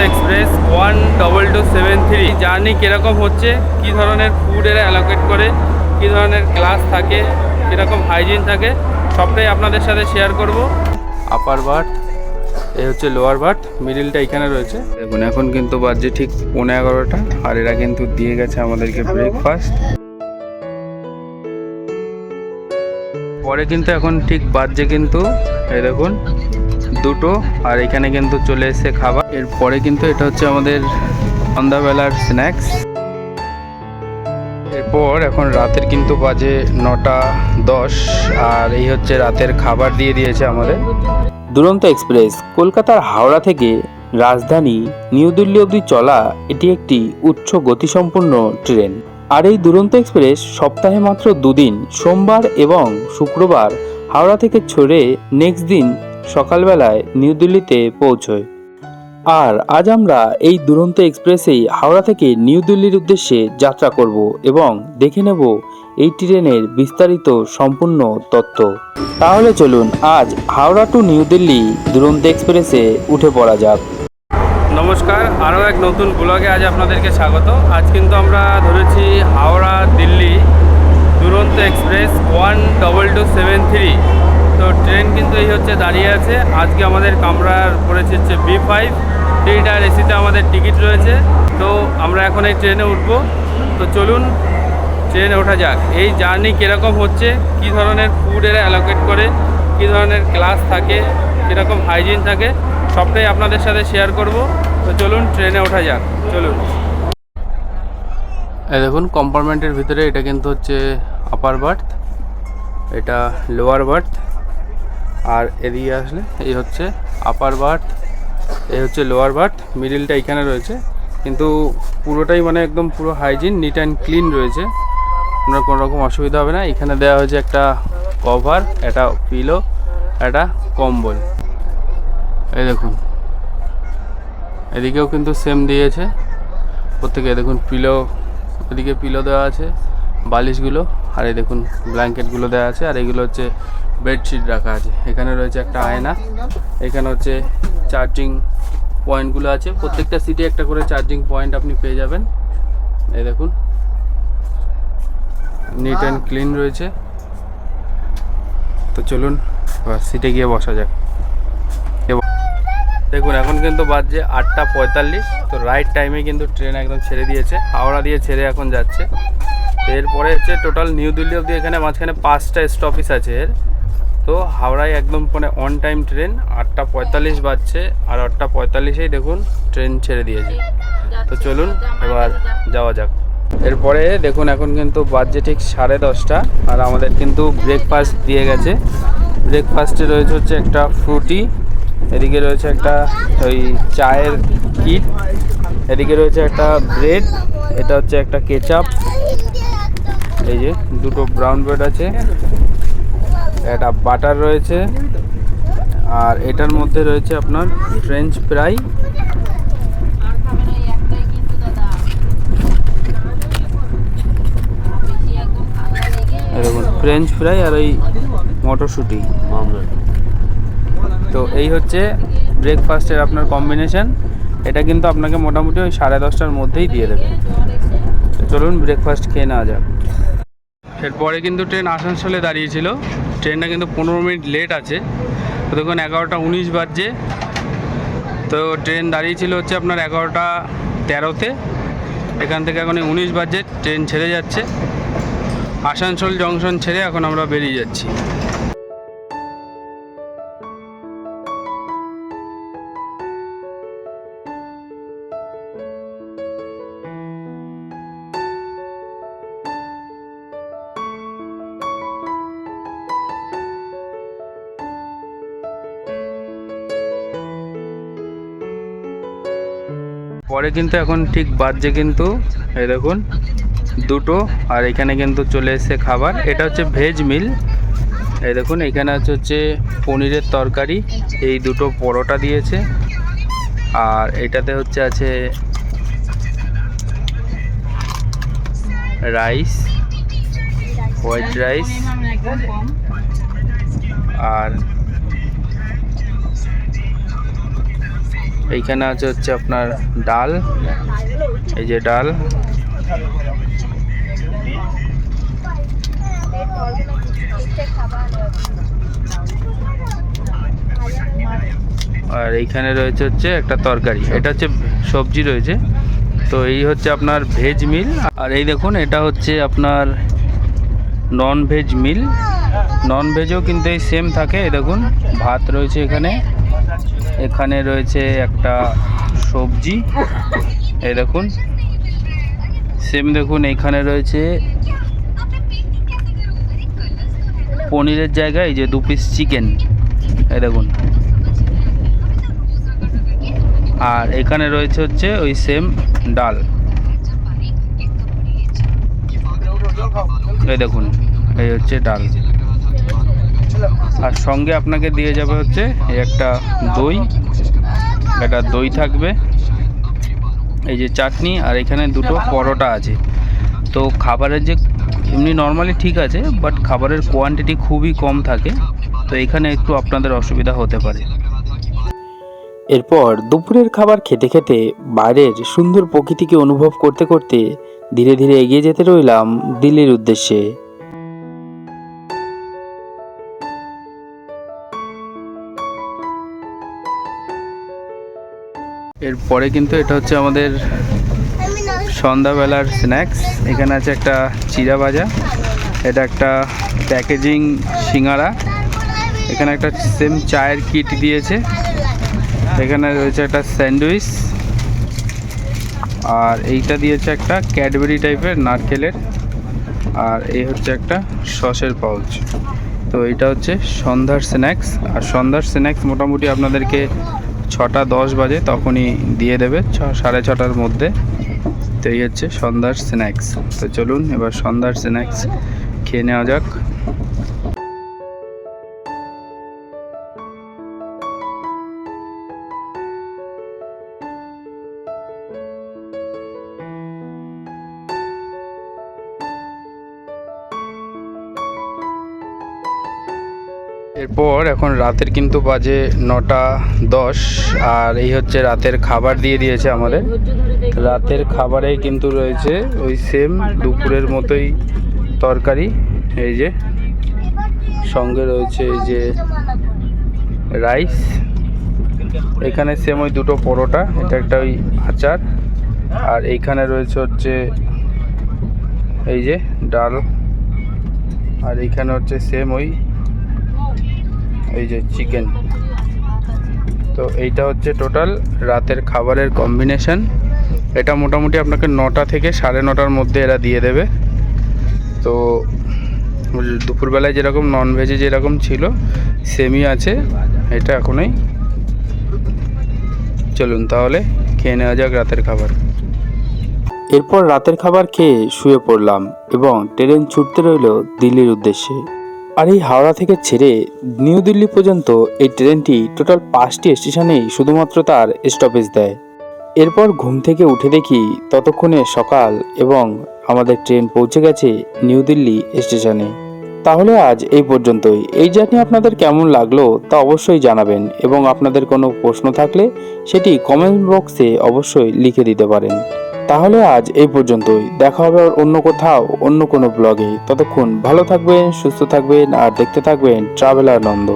Express 12273 journey কীরকম হচ্ছে, কী ধরনের ফুড এরা অ্যালোকেট করে, কী ধরনের ক্লাস থাকে, কীরকম হাইজিন থাকে, সবটাই আপনাদের সাথে শেয়ার করব। আপার বার্থ, এই হচ্ছে লোয়ার বার্থ, মিডিলটা এখানে রয়েছে। দেখুন এখন কিন্তু বাজে ঠিক 11:15, আর এরা কিন্তু দিয়ে গেছে আমাদেরকে ব্রেকফাস্ট। পরে কিন্তু এখন ঠিক বাজে কিন্তু এই দেখুন 2টো, আর এখানে কিন্তু চলে এসেছে খাবার। এরপরে কিন্তু এটা হচ্ছে আমাদের সন্ধ্যাবেলার স্ন্যাক্স। এরপর এখন রাতের কিন্তু বাজে 9:10, আর এই হচ্ছে রাতের খাবার দিয়ে দিয়েছে আমাদের। দুরন্ত এক্সপ্রেস কলকাতার হাওড়া থেকে রাজধানী নিউ দিল্লি অবধি চলা এটি একটি উচ্চ গতিসম্পন্ন ট্রেন। আর এই দুরন্ত এক্সপ্রেস সপ্তাহে মাত্র 2 দিন, সোমবার এবং শুক্রবার হাওড়া থেকে ছেড়ে নেক্সট দিন সকালবেলায় নিউ দিল্লিতে পৌঁছয়। আর আজ আমরা এই দুরন্ত এক্সপ্রেসেই হাওড়া থেকে নিউ দিল্লির উদ্দেশ্যে যাত্রা করব এবং দেখে নেব এই ট্রেনের বিস্তারিত সম্পূর্ণ তথ্য। তাহলে চলুন আজ হাওড়া টু নিউ দিল্লি দুরন্ত এক্সপ্রেসে উঠে পড়া যাক। নমস্কার, আরও এক নতুন ব্লগে আজ আপনাদেরকে স্বাগত। আজ কিন্তু আমরা ধরেছি হাওড়া দিল্লি দুরন্ত এক্সপ্রেস 12273। তো ট্রেন কিন্তু এই হচ্ছে দাঁড়িয়ে আছে। আজকে আমাদের কামরার পড়েছে হচ্ছে B5 3 টায়ার এসিতে আমাদের টিকিট রয়েছে। তো আমরা এখন এই ট্রেনে উঠবো। তো চলুন ট্রেনে ওঠা যাক। এই জার্নি কীরকম হচ্ছে, কী ধরনের ফুড এরা অ্যালোকেট করে, কী ধরনের ক্লাস থাকে, কীরকম হাইজিন থাকে, সবটাই আপনাদের সাথে শেয়ার করব। তো চলুন ট্রেনে ওঠা যাক, চলুন। এই দেখুন কম্পার্টমেন্টের ভিতরে এটা কিন্তু হচ্ছে আপার বার্থ, এটা লোয়ার বার্থ, আর এদিকে আসলে এই হচ্ছে আপার বার্থ, এই হচ্ছে লোয়ার বার্থ, মিডিলটা এখানে রয়েছে। কিন্তু পুরোটাই মানে একদম পুরো হাইজিন, নিট অ্যান্ড ক্লিন রয়েছে, আপনার কোনো রকম অসুবিধা হবে না। এখানে দেওয়া হয়েছে একটা কভার, একটা পিলো, একটা কম্বল। এই দেখুন এদিকেও কিন্তু সেম দিয়েছে প্রত্যেকে। দেখুন পিলো, এদিকে পিলো দেওয়া আছে, বালিশগুলো, আর এই দেখুন ব্ল্যাঙ্কেটগুলো দেওয়া আছে, আর এগুলো হচ্ছে বেডশিট রাখা আছে। এখানে রয়েছে একটা আয়না, এখানে হচ্ছে চার্জিং পয়েন্টগুলো আছে, প্রত্যেকটা সিটে একটা করে চার্জিং পয়েন্ট আপনি পেয়ে যাবেন। এই দেখুন নিট অ্যান্ড ক্লিন রয়েছে। তো চলুন এবার সিটে গিয়ে বসা যাক। দেখুন এখন কিন্তু বাজছে 8:45। তো রাইট টাইমে কিন্তু ট্রেন একদম ছেড়ে দিয়েছে, হাওড়া দিয়ে ছেড়ে এখন যাচ্ছে। এরপরে হচ্ছে টোটাল নিউ দিল্লি অবধি এখানে মাঝখানে 5টা স্টপেজ আছে এর। তো হাওড়ায় একদম মানে অন টাইম ট্রেন। 8:45 বাজছে, আর 8:45এই দেখুন ট্রেন ছেড়ে দিয়েছে। তো চলুন এবার যাওয়া যাক। এরপরে দেখুন এখন কিন্তু বাজছে ঠিক 10:30, আর আমাদের কিন্তু ব্রেকফাস্ট দিয়ে গেছে। ব্রেকফাস্টে রয়েছে হচ্ছে একটা ফ্রুটি, এদিকে রয়েছে একটা ওই চায়ের কিট, এদিকে রয়েছে একটা ব্রেড, এটা হচ্ছে একটা কেচাপ, এই যে 2টো ব্রাউন ব্রেড আছে, একটা বাটার রয়েছে, আর এটার মধ্যে রয়েছে আপনার ফ্রেঞ্চ ফ্রাই, দেখুন ফ্রেঞ্চ ফ্রাই, আর ওই মটরশুঁটি। তো এই হচ্ছে ব্রেকফাস্টের আপনার কম্বিনেশন। এটা কিন্তু আপনাকে মোটামুটি ওই 10:30টার মধ্যেই দিয়ে দেবে। চলুন ব্রেকফাস্ট খেয়ে নেওয়া যাক। এরপরে কিন্তু ট্রেন আসানসোলে দাঁড়িয়েছিল, ট্রেনটা কিন্তু 15 মিনিট লেট আছে। তো দেখুন 11:19 বাজছে। তো ট্রেন দাঁড়িয়েছিল হচ্ছে আপনার 11:13-তে, এখান থেকে এখন 19 বাজছে, ট্রেন ছেড়ে যাচ্ছে। আসানসোল জংশন ছেড়ে এখন আমরা বেরিয়ে যাচ্ছি। পরে কিন্তু এখন ঠিক বাজছে কিন্তু এই দেখুন 2টো, আর এখানে কিন্তু চলে এসেছে খাবার। এটা হচ্ছে ভেজ মিল। এই দেখুন এখানে হচ্ছে পনিরের তরকারি, এই 2টো পরোটা দিয়েছে, আর এটাতে হচ্ছে আছে রাইস, হোয়াইট রাইস, আর এইখানে আছে হচ্ছে আপনার ডাল, এই যে ডাল, আর এইখানে রয়েছে হচ্ছে একটা তরকারি, এটা হচ্ছে সবজি রয়েছে। তো এই হচ্ছে আপনার ভেজ মিল। আর এই দেখুন এটা হচ্ছে আপনার নন ভেজ মিল। নন ভেজও কিন্তু এই সেম থাকে। এই দেখুন ভাত রয়েছে এখানে, এখানে রয়েছে একটা সবজি, এই দেখুন সেম। দেখুন এখানে রয়েছে পনিরের জায়গায় এই যে 2 পিস চিকেন, এই দেখুন। আর এখানে রয়েছে হচ্ছে ওই সেম ডাল, এই দেখুন এই হচ্ছে ডাল। আর সঙ্গে আপনাকে দিয়ে যাবে হচ্ছে এই একটা দই, এটা দই থাকবে, এই যে চাটনি, আর এখানে দুটো পরোটা আছে। তো খাবারের যে এমনি নর্মালি ঠিক আছে, বাট খাবারের কোয়ান্টিটি খুবই কম থাকে, তো এখানে একটু আপনাদের অসুবিধা হতে পারে। এরপর দুপুরের খাবার খেতে খেতে বাইরের সুন্দর প্রকৃতিকে অনুভব করতে করতে ধীরে ধীরে এগিয়ে যেতে রইলাম দিল্লির উদ্দেশ্যে। এরপরে কিন্তু এটা হচ্ছে আমাদের সন্ধ্যাবেলার স্ন্যাক্স। এখানে আছে একটা চিড়া ভাজা, এটা একটা প্যাকেজিং সিঙ্গারা, এখানে একটা সেম চায়ের কিট দিয়েছে, এখানে রয়েছে একটা স্যান্ডউইচ, আর এইটা দিয়েছে একটা ক্যাডবেরি টাইপের নারকেলের, আর এই হচ্ছে একটা সসের পাউচ। তো এইটা হচ্ছে সন্ধ্যার স্ন্যাক্স। আর সন্ধ্যার স্ন্যাক্স মোটামুটি আপনাদেরকে 6:10 বাজে তখনই দিয়ে দেবে, 6:30-6টার মধ্যে। তো এই হচ্ছে সন্ধ্যার স্ন্যাক্স। তো চলুন এবার সন্ধ্যার স্ন্যাক্স খেয়ে নেওয়া যাক। এরপর এখন রাতের কিন্তু বাজে 9:10, আর এই হচ্ছে রাতের খাবার দিয়ে দিয়েছে আমাদের। রাতের খাবারে কিন্তু রয়েছে ওই সেম দুপুরের মতোই তরকারি, এই যে সঙ্গে রয়েছে এই যে রাইস, এখানে সেম ওই দুটো পরোটা, এটা একটা ওই আচার, আর এইখানে রয়েছে হচ্ছে এই যে ডাল, আর এইখানে হচ্ছে সেম ওই এই যে চিকেন। তো এইটা হচ্ছে টোটাল রাতের খাবারের কম্বিনেশন। এটা মোটামুটি আপনাকে 9টা থেকে 9:30টার মধ্যে এরা দিয়ে দেবে। তো দুপুরবেলায় যেরকম ননভেজে যেরকম ছিল সেমই আছে এটা এখনই। চলুন তাহলে খেয়ে নেওয়া যাক রাতের খাবার। এরপর রাতের খাবার খেয়ে শুয়ে পড়লাম এবং ট্রেন ছুটতে রইল দিল্লির উদ্দেশ্যে। আর এই হাওড়া থেকে ছেড়ে নিউ দিল্লি পর্যন্ত এই ট্রেনটি টোটাল 5টি স্টেশনেই শুধুমাত্র তার স্টপেজ দেয়। এরপর ঘুম থেকে উঠে দেখি ততক্ষণে সকাল এবং আমাদের ট্রেন পৌঁছে গেছে নিউ দিল্লি স্টেশনে। তাহলে আজ এই পর্যন্তই। এই জার্নি আপনাদের কেমন লাগলো তা অবশ্যই জানাবেন, এবং আপনাদের কোনো প্রশ্ন থাকলে সেটি কমেন্ট বক্সে অবশ্যই লিখে দিতে পারেন। তাহলে আজ এই পর্যন্তই, দেখা হবে অন্য কোথাও অন্য কোনো ব্লগে। ততক্ষণ ভালো থাকবেন, সুস্থ থাকবেন আর দেখতে থাকবেন ট্রাভেলার আনন্দ।